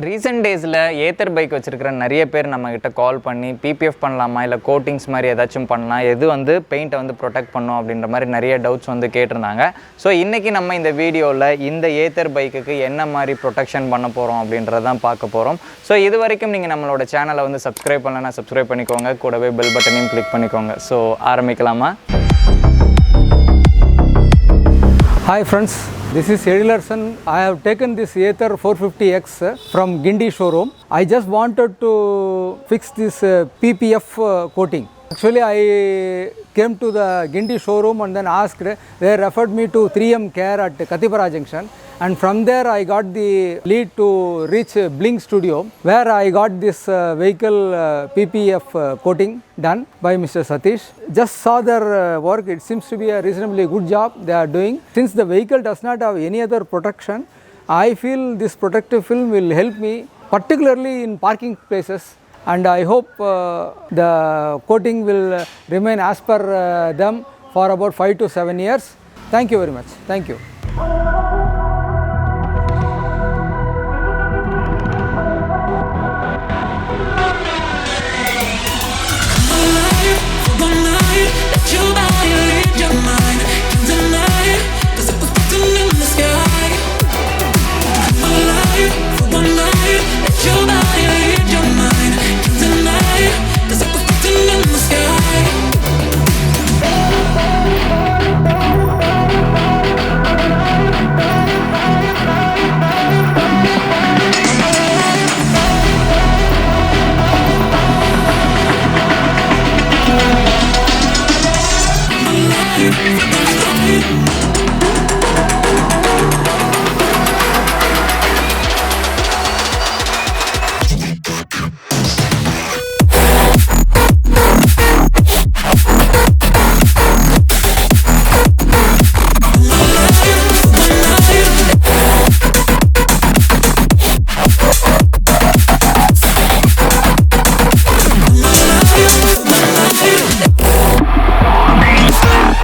Recent டேஸில் Ather bike வச்சுருக்கிற நிறைய பேர் நம்மக்கிட்ட கால் பண்ணி பிபிஎஃப் பண்ணலாமா இல்லை கோட்டிங்ஸ் மாதிரி ஏதாச்சும் பண்ணலாம், எது வந்து பெயிண்ட்டை வந்து ப்ரொடெக்ட் பண்ணும் அப்படின்ற மாதிரி நிறைய டவுட்ஸ் வந்து கேட்டிருந்தாங்க. ஸோ இன்றைக்கி நம்ம இந்த வீடியோவில் இந்த ஏத்தர் பைக்குக்கு என்ன மாதிரி ப்ரொடெக்ஷன் பண்ண போகிறோம் அப்படின்றதான் பார்க்க போகிறோம். ஸோ இது வரைக்கும் நீங்கள் நம்மளோட சேனலை வந்து சப்ஸ்கிரைப் பண்ணலன்னா சப்ஸ்கிரைப் பண்ணிக்கோங்க, கூடவே பெல் பட்டனையும் கிளிக் பண்ணிக்கோங்க. ஸோ ஆரம்பிக்கலாமா? Hi friends, this is Edilarson. I have taken this Ather 450X from Gindi showroom. I just wanted to fix this PPF coating. Actually, I came to the Gindi showroom and then asked. They referred me to 3M Care at Katipara Junction, and from there I got the lead to reach Blink Studio, where I got this vehicle PPF coating done by Mr. Satish. Just saw their work. It seems to be a reasonably good job they are doing. Since the vehicle does not have any other protection, I feel this protective film will help me, particularly in parking places. And I hope the coating will remain as per them for about 5 to 7 years. Thank you very much. Thank you.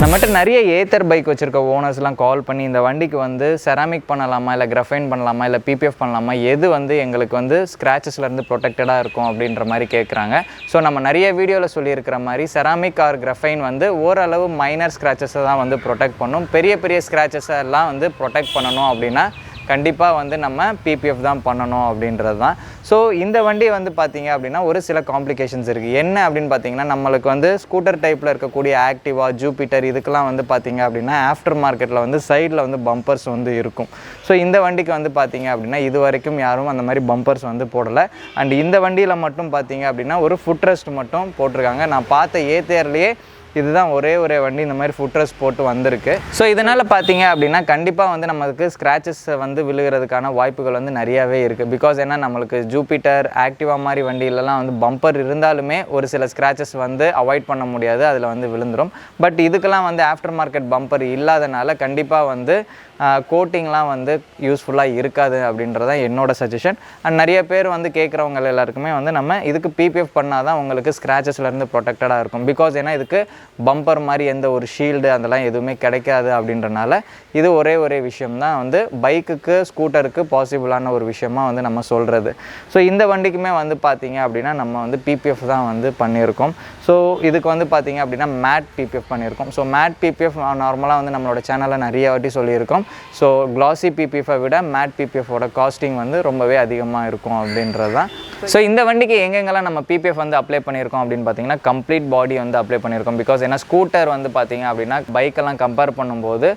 நம்மகிட்ட நிறைய Ather bike வச்சுருக்க ஓனர்ஸ்லாம் கால் பண்ணி இந்த வண்டிக்கு வந்து ceramic பண்ணலாமா இல்லை graphene பண்ணலாமா இல்லை பிபிஎஃப் பண்ணலாமா, எது வந்து எங்களுக்கு வந்து ஸ்க்ராச்சஸ்லேருந்து ப்ரொடெக்டடாக இருக்கும் அப்படின்ற மாதிரி கேட்குறாங்க. ஸோ நம்ம நிறைய வீடியோவில் சொல்லியிருக்கிற மாதிரி செராமிக் ஆர் கிரஃபைன் வந்து ஓரளவு மைனர் ஸ்க்ராச்சஸை தான் வந்து ப்ரொடெக்ட் பண்ணும். பெரிய பெரிய ஸ்க்ராச்சஸை எல்லாம் வந்து ப்ரொடெக்ட் பண்ணணும் அப்படின்னா கண்டிப்பாக வந்து நம்ம பிபிஎஃப் தான் பண்ணணும் அப்படின்றது தான். ஸோ இந்த வண்டி வந்து பார்த்திங்க அப்படின்னா ஒரு சில காம்ப்ளிகேஷன்ஸ் இருக்குது. என்ன அப்படின்னு பார்த்தீங்கன்னா, நம்மளுக்கு வந்து ஸ்கூட்டர் டைப்பில் இருக்கக்கூடிய ஆக்டிவா, ஜூபிட்டர் இதுக்கெல்லாம் வந்து பார்த்திங்க அப்படின்னா ஆஃப்டர் மார்க்கெட்டில் வந்து சைடில் வந்து பம்பர்ஸ் வந்து இருக்கும். ஸோ இந்த வண்டிக்கு வந்து பார்த்திங்க அப்படின்னா இது வரைக்கும் யாரும் அந்த மாதிரி பம்பர்ஸ் வந்து போடலை. அண்ட் இந்த வண்டியில் மட்டும் பார்த்திங்க அப்படின்னா ஒரு ஃபுட் ரெஸ்ட் மட்டும் போட்டிருக்காங்க. நான் பார்த்த ஏத்தர்லேயே இதுதான் ஒரே வண்டி இந்த மாதிரி ஃபுட் ரெஸ்ட் போட்டு வந்திருக்கு. ஸோ இதனால் பார்த்தீங்க அப்படின்னா கண்டிப்பாக வந்து நமக்கு ஸ்க்ராச்சஸ் வந்து விழுகிறதுக்கான வாய்ப்புகள் வந்து நிறையாவே இருக்குது. பிகாஸ் ஏன்னா நம்மளுக்கு ஜூபிட்டர், ஆக்டிவா மாதிரி வண்டியிலலாம் வந்து பம்பர் இருந்தாலுமே ஒரு சில ஸ்க்ராச்சஸ் வந்து அவாய்ட் பண்ண முடியாது, அதில் வந்து விழுந்துடும். பட் இதுக்கெல்லாம் வந்து ஆஃப்டர் மார்க்கெட் பம்பர் இல்லாதனால கண்டிப்பாக வந்து கோட்டிங்லாம் வந்து யூஸ்ஃபுல்லாக இருக்காது அப்படின்றதான் என்னோடய சஜஷன். அண்ட் நிறைய பேர் வந்து கேட்குறவங்க எல்லாருக்குமே வந்து நம்ம இதுக்கு பிபிஎஃப் பண்ணால் தான் உங்களுக்கு ஸ்க்ராச்சஸ்லேருந்து ப்ரொடெக்டடாக இருக்கும். பிகாஸ் ஏன்னா இதுக்கு பம்பர் மாதிரி எந்த ஒரு ஷீல்டு அதெல்லாம் எதுவுமே கிடைக்காது அப்படின்றனால இது ஒரே விஷயம்தான் வந்து பைக்குக்கு, ஸ்கூட்டருக்கு பாசிபிளான ஒரு விஷயமாக வந்து நம்ம சொல்கிறது. ஸோ இந்த வண்டிக்குமே வந்து பார்த்திங்க அப்படின்னா நம்ம வந்து பிபிஎஃப் தான் வந்து பண்ணியிருக்கோம். ஸோ இதுக்கு வந்து பார்த்திங்க அப்படின்னா மேட் பிபிஎஃப் பண்ணியிருக்கோம். ஸோ மேட் பிபிஎஃப் நார்மலாக வந்து நம்மளோட சேனலில் நிறைய வாட்டி சொல்லியிருக்கோம். ஸோ க்ளாசி பிபிஎஃபை விட மேட் பிபிஎஃபோட காஸ்டிங் வந்து ரொம்பவே அதிகமாக இருக்கும் அப்படின்றது தான். ஸோ இந்த வண்டிக்கு எங்கெங்கெல்லாம் நம்ம பிபிஎஃப் வந்து அப்ளை பண்ணியிருக்கோம் அப்படின்னு பார்த்தீங்கன்னா கம்ப்ளீட் பாடி வந்து அப்ளை பண்ணியிருக்கோம். பிகாஸ் ஏன்னா ஸ்கூட்டர் வந்து பார்த்திங்க அப்படின்னா பைக்கெல்லாம் கம்பேர் பண்ணும்போது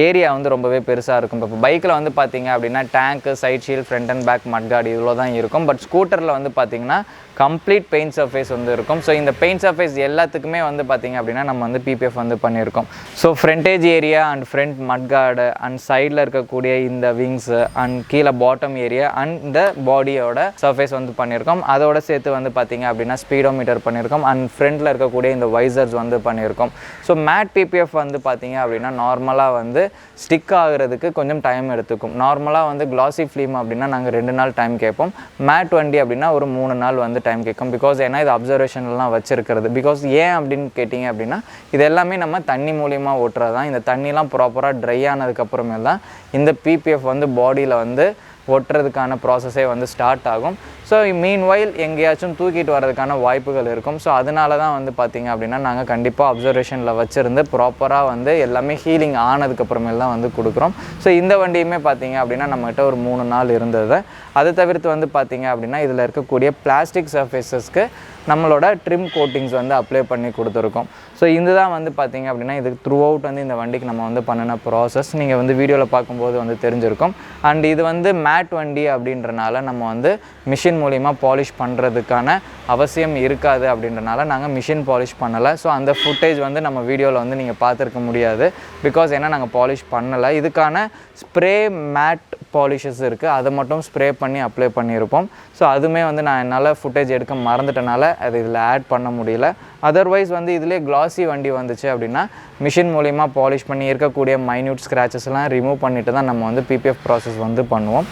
ஏரியா வந்து ரொம்பவே பெருசாக இருக்கும். இப்போ பைக்கில் வந்து பார்த்திங்க அப்படின்னா tank, side shield, front and back mudguard இவ்வளோ தான் இருக்கும். பட் ஸ்கூட்டரில் வந்து பார்த்திங்கன்னா கம்ப்ளீட் பெயிண்ட் சர்ஃபேஸ் வந்து இருக்கும். ஸோ இந்த பெயிண்ட் சர்ஃபேஸ் எல்லாத்துக்குமே வந்து பார்த்திங்க அப்படின்னா நம்ம வந்து பிபிஎஃப் வந்து பண்ணியிருக்கோம். So frontage area and front mudguard and சைடில் இருக்கக்கூடிய இந்த விங்ஸு அண்ட் கீழே பாட்டம் ஏரியா அண்ட் இந்த பாடியோட சர்ஃபேஸ் வந்து பண்ணியிருக்கோம். அதோட சேர்த்து வந்து பார்த்திங்க அப்படின்னா ஸ்பீடோமீட்டர் பண்ணியிருக்கோம் அண்ட் ஃப்ரண்ட்டில் இருக்கக்கூடிய இந்த வைசர்ஸ் வந்து பண்ணியிருக்கோம். ஸோ மேட் பிபிஎஃப் வந்து பார்த்திங்க அப்படின்னா நார்மலாக வந்து ஸ்டிக் ஆகிறதுக்கு கொஞ்சம் டைம் எடுத்துக்கும். நார்மலாக வந்து கிளாசி ஃபிலிம் அப்படின்னா நாங்கள் 2 நாள் டைம் கேட்போம். மேட் வண்டி அப்படின்னா ஒரு 3 நாள் வந்து டைம் கேட்கும். பிகாஸ் ஏன்னா இது அப்சர்வேஷன்லாம் வச்சுருக்கிறது. பிகாஸ் ஏன் அப்படின்னு கேட்டிங்க அப்படின்னா இது எல்லாமே நம்ம தண்ணி மூலியமாக ஓட்டுறது தான். இந்த தண்ணிலாம் ப்ராப்பராக ட்ரை ஆனதுக்கப்புறமே தான் இந்த பிபிஎஃப் வந்து பாடியில் வந்து ஒட்டுறதுக்கான ப்ராசஸே வந்து ஸ்டார்ட் ஆகும். ஸோ மீன்வைல் எங்கேயாச்சும் தூக்கிட்டு வரதுக்கான வாய்ப்புகள் இருக்கும். ஸோ அதனால தான் வந்து பார்த்திங்க அப்படின்னா நாங்கள் கண்டிப்பாக அப்சர்வேஷனில் வச்சுருந்து ப்ராப்பராக வந்து எல்லாமே ஹீலிங் ஆனதுக்கப்புறமேல் தான் வந்து கொடுக்குறோம். ஸோ இந்த வண்டியுமே பார்த்திங்க அப்படின்னா நம்மகிட்ட ஒரு 3 நாள் இருந்தது. அதை தவிர்த்து வந்து பார்த்திங்க அப்படின்னா இதில் இருக்கக்கூடிய பிளாஸ்டிக் சர்ஃபேஸஸ்க்கு நம்மளோட ட்ரிம் கோட்டிங்ஸ் வந்து அப்ளை பண்ணி கொடுத்துருக்கோம். ஸோ இதுதான் வந்து பார்த்திங்க அப்படின்னா இதுக்கு த்ரூ அவுட் வந்து இந்த வண்டிக்கு நம்ம வந்து பண்ணின ப்ராசஸ் நீங்கள் வந்து வீடியோவில் பார்க்கும்போது வந்து தெரிஞ்சிருக்கும். அண்ட் இது வந்து மேட் வண்டி அப்படின்றனால நம்ம வந்து மிஷின் மூலிமா பாலிஷ் பண்ணுறதுக்கான அவசியம் இருக்காது அப்படின்றனால நாங்கள் மிஷின் பாலிஷ் பண்ணலை. ஸோ அந்த ஃபுட்டேஜ் வந்து நம்ம வீடியோவில் வந்து நீங்கள் பார்த்துருக்க முடியாது. பிகாஸ் ஏன்னா நாங்கள் பாலிஷ் பண்ணலை. இதுக்கான ஸ்ப்ரே மேட் பாலிஷஸ் இருக்குது, அதை மட்டும் ஸ்ப்ரே பண்ணி அப்ளை பண்ணியிருப்போம். ஸோ அதுவுமே வந்து நான் என்னால் ஃபுட்டேஜ் எடுக்க மறந்துட்டனால அது இதில் ஆட் பண்ண முடியல. அதர்வைஸ் வந்து இதிலே கிளாஸி வண்டி வந்துச்சு அப்படின்னா மிஷின் மூலிமா பாலிஷ் பண்ணி இருக்கக்கூடிய மைன்யூட் ஸ்க்ராச்சஸ்லாம் ரிமூவ் பண்ணிட்டு தான் நம்ம வந்து பிபிஎஃப் ப்ராசஸ் வந்து பண்ணுவோம்.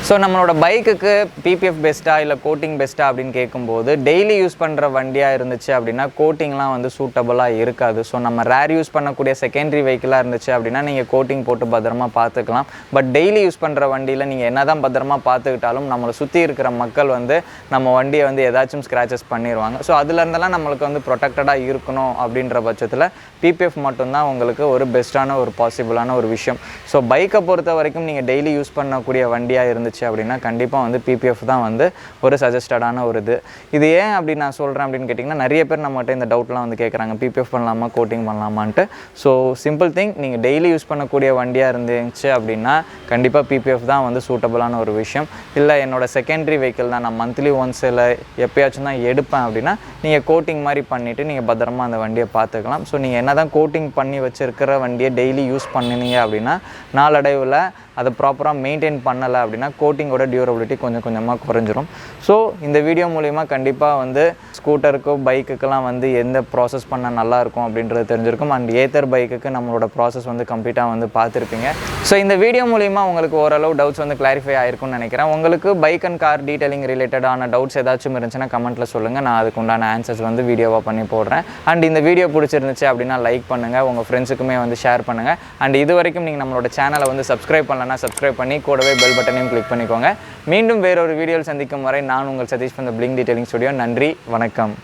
ஸோ நம்மளோட பைக்குக்கு பிபிஎஃப் பெஸ்ட்டாக இல்லை கோட்டிங் பெஸ்ட்டாக அப்படின்னு கேட்கும்போது டெய்லி யூஸ் பண்ணுற வண்டியாக இருந்துச்சு அப்படின்னா கோட்டிங்லாம் வந்து சூட்டபுளாக இருக்காது. ஸோ நம்ம ரேர் யூஸ் பண்ணக்கூடிய செகண்டரி வெஹிக்கிளாக இருந்துச்சு அப்படின்னா நீங்கள் கோட்டிங் போட்டு பத்திரமா பார்த்துக்கலாம். பட் டெய்லி யூஸ் பண்ணுற வண்டியில் நீங்கள் என்ன தான் பத்திரமா பார்த்துக்கிட்டாலும் நம்மளை சுற்றி இருக்கிற மக்கள் வந்து நம்ம வண்டியை வந்து ஏதாச்சும் ஸ்க்ராச்சஸ் பண்ணிடுவாங்க. ஸோ அதுலேருந்தெல்லாம் நம்மளுக்கு வந்து ப்ரொடெக்டடாக இருக்கணும் அப்படின்ற பட்சத்தில் பிபிஎஃப் மட்டும்தான் உங்களுக்கு ஒரு பெஸ்ட்டான ஒரு பாசிபிளான ஒரு விஷயம். ஸோ பைக்கை பொறுத்த வரைக்கும் நீங்கள் டெய்லி யூஸ் பண்ணக்கூடிய வண்டியாக இருந்துச்சு அப்படின்னா கண்டிப்பாக வந்து பிபிஎஃப் தான் வந்து ஒரு சஜஸ்டடான ஒரு இது ஏன் அப்படி நான் சொல்கிறேன் அப்படின்னு கேட்டிங்கன்னா நிறைய பேர் நம்மகிட்ட இந்த டவுட்லாம் வந்து கேட்குறாங்க, பிபிஎஃப் பண்ணலாமா கோட்டிங் பண்ணலாமான்ட்டு. ஸோ சிம்பிள் திங், நீங்கள் டெய்லி யூஸ் பண்ணக்கூடிய வண்டியாக இருந்துச்சு அப்படின்னா கண்டிப்பாக பிபிஎஃப் தான் வந்து சூட்டபுளான ஒரு விஷயம். இல்லை என்னோடய செகண்டரி வெஹிக்கிள் தான், நான் மந்த்லி ஒன்ஸ் இல்லை எப்போயாச்சும் தான் எடுப்பேன் அப்படின்னா நீங்கள் கோட்டிங் மாதிரி பண்ணிவிட்டு நீங்கள் பத்திரமா அந்த வண்டியை பார்த்துக்கலாம். ஸோ நீங்கள் என்ன தான் கோட்டிங் பண்ணி வச்சுருக்கிற வண்டியை டெய்லி யூஸ் பண்ணினீங்க அப்படின்னா நாளடைவில் அதை ப்ராப்பராக மெயின்டைன் பண்ணலை அப்படின்னா கோட்டிங்கோட டியூரபிலிட்டி கொஞ்சம் கொஞ்சமாக குறைஞ்சிரும். ஸோ இந்த வீடியோ மூலிமா கண்டிப்பாக வந்து ஸ்கூட்டருக்கு பைக்குக்கெல்லாம் வந்து எந்த ப்ராசஸ் பண்ணால் நல்லாயிருக்கும் அப்படின்றது தெரிஞ்சிருக்கும். அண்ட் ஏத்தர் பைக்குக்கு நம்மளோட ப்ராசஸ் வந்து கம்ப்ளீட்டாக வந்து பார்த்துருப்பீங்க. ஸோ இந்த வீடியோ மூலிமா உங்களுக்கு ஓரளவு டவுட்ஸ் வந்து கிளாரிஃபை ஆகிருக்கும்னு நினைக்கிறேன். உங்களுக்கு பைக் அண்ட் கார் டீட்டெயிலிங் ரிலேட்டடான டவுட்ஸ் ஏதாச்சும் இருந்துச்சுன்னா கமெண்ட்டில் சொல்லுங்கள், நான் அதுக்கு உண்டான ஆன்சர்ஸ் வந்து வீடியோவாக பண்ணி போடுறேன். அண்ட் இந்த வீடியோ பிடிச்சிருந்துச்சு அப்படின்னா லைக் பண்ணுங்கள், உங்கள் ஃப்ரெண்ட்ஸுக்குமே வந்து ஷேர் பண்ணுங்கள். அண்ட் இது வரைக்கும் நீங்கள் நம்மளோட சேனலை வந்து சப்ஸ்கிரைப் பண்ணலன்னா சப்ஸ்கிரைப் பண்ணி கூடவே பெல் பட்டனையும் கிளிக் பண்ணிக்கோங்க. மீண்டும் வேறொரு வீடியோவில் சந்திக்கும் வரை நான் உங்கள் Satish from the Blink Detailing Studio. நன்றி, வணக்கம்.